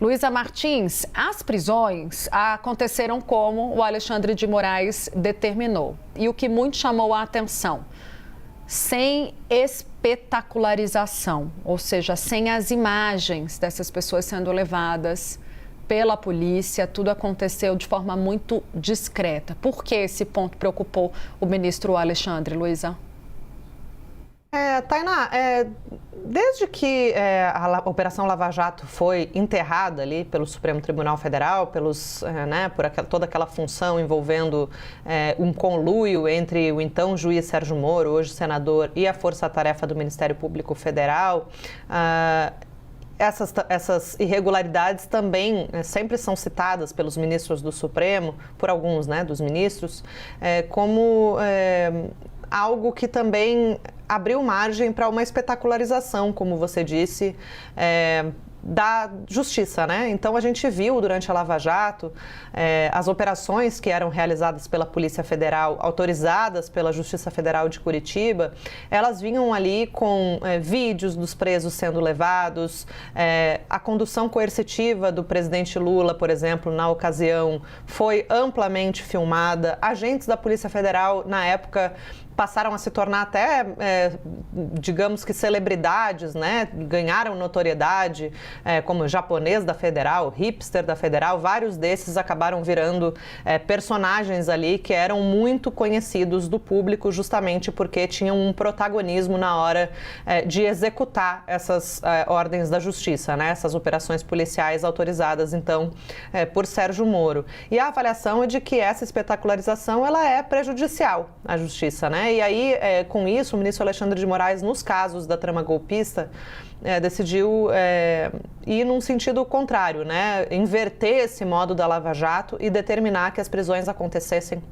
Luísa Martins, as prisões aconteceram como o Alexandre de Moraes determinou. E o que muito chamou a atenção, sem espetacularização, ou seja, sem as imagens dessas pessoas sendo levadas pela polícia, tudo aconteceu de forma muito discreta. Por que esse ponto preocupou o ministro Alexandre, Luísa? Tainá, desde que a Operação Lava Jato foi enterrada ali pelo Supremo Tribunal Federal, por toda aquela função envolvendo um conluio entre o então juiz Sérgio Moro, hoje senador, e a força-tarefa do Ministério Público Federal, essas irregularidades também sempre são citadas pelos ministros do Supremo, por alguns dos ministros, como algo que também abriu margem para uma espetacularização, como você disse, da justiça, Então, a gente viu durante a Lava Jato as operações que eram realizadas pela Polícia Federal, autorizadas pela Justiça Federal de Curitiba, elas vinham ali com vídeos dos presos sendo levados, a condução coercitiva do presidente Lula, por exemplo, na ocasião, foi amplamente filmada. Agentes da Polícia Federal, na época, passaram a se tornar até, digamos que celebridades, Ganharam notoriedade, como japonês da Federal, hipster da Federal, vários desses acabaram virando personagens ali que eram muito conhecidos do público justamente porque tinham um protagonismo na hora de executar essas ordens da justiça, essas operações policiais autorizadas, então, por Sérgio Moro. E a avaliação é de que essa espetacularização ela é prejudicial à justiça, E aí, com isso, o ministro Alexandre de Moraes, nos casos da trama golpista, decidiu ir num sentido contrário, Inverter esse modo da Lava Jato e determinar que as prisões acontecessem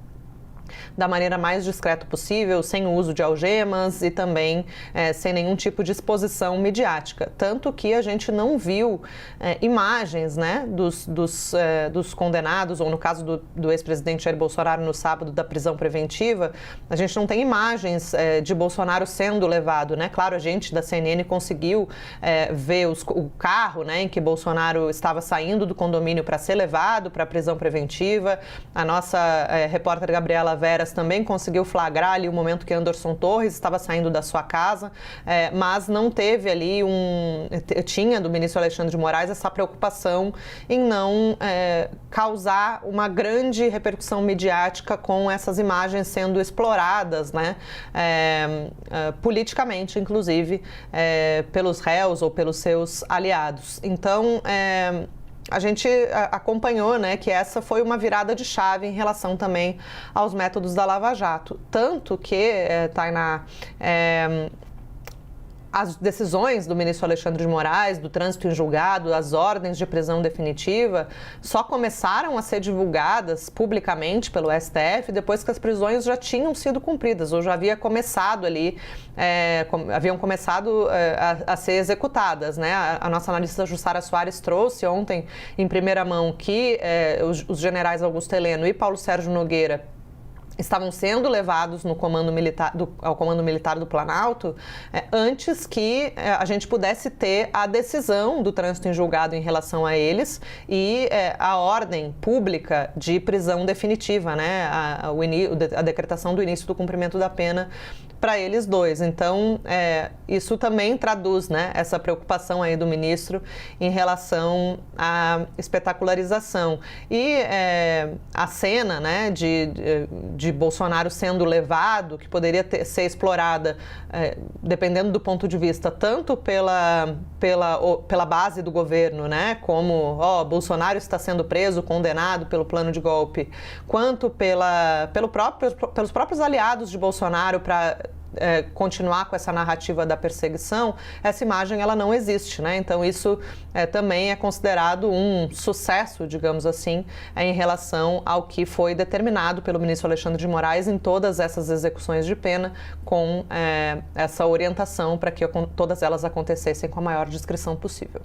da maneira mais discreta possível, sem o uso de algemas e também sem nenhum tipo de exposição midiática. Tanto que a gente não viu imagens dos condenados, ou no caso do ex-presidente Jair Bolsonaro no sábado da prisão preventiva, a gente não tem imagens de Bolsonaro sendo levado, Claro, a gente da CNN conseguiu ver o carro, em que Bolsonaro estava saindo do condomínio para ser levado para a prisão preventiva. A nossa repórter Gabriela Veras também conseguiu flagrar ali o momento que Anderson Torres estava saindo da sua casa, mas não teve ali tinha do ministro Alexandre de Moraes essa preocupação em não causar uma grande repercussão midiática com essas imagens sendo exploradas, politicamente, inclusive, pelos réus ou pelos seus aliados. Então, a gente acompanhou, que essa foi uma virada de chave em relação também aos métodos da Lava Jato. Tanto que, Tainá, as decisões do ministro Alexandre de Moraes, do trânsito em julgado, as ordens de prisão definitiva, só começaram a ser divulgadas publicamente pelo STF depois que as prisões já tinham sido cumpridas, ou já havia começado ali, haviam começado a ser executadas, A nossa analista Jussara Soares trouxe ontem em primeira mão que os generais Augusto Heleno e Paulo Sérgio Nogueira estavam sendo levados ao Comando Militar do Planalto antes que a gente pudesse ter a decisão do trânsito em julgado em relação a eles e a ordem pública de prisão definitiva, a decretação do início do cumprimento da pena para eles dois. Então, isso também traduz essa preocupação aí do ministro em relação à espetacularização. E a cena de Bolsonaro sendo levado, que poderia ser explorada, dependendo do ponto de vista, tanto pela base do governo, como Bolsonaro está sendo preso, condenado pelo plano de golpe, quanto pelos próprios aliados de Bolsonaro para continuar com essa narrativa da perseguição, essa imagem ela não existe, Então isso também é considerado um sucesso, digamos assim, em relação ao que foi determinado pelo ministro Alexandre de Moraes em todas essas execuções de pena, com essa orientação para que todas elas acontecessem com a maior discrição possível.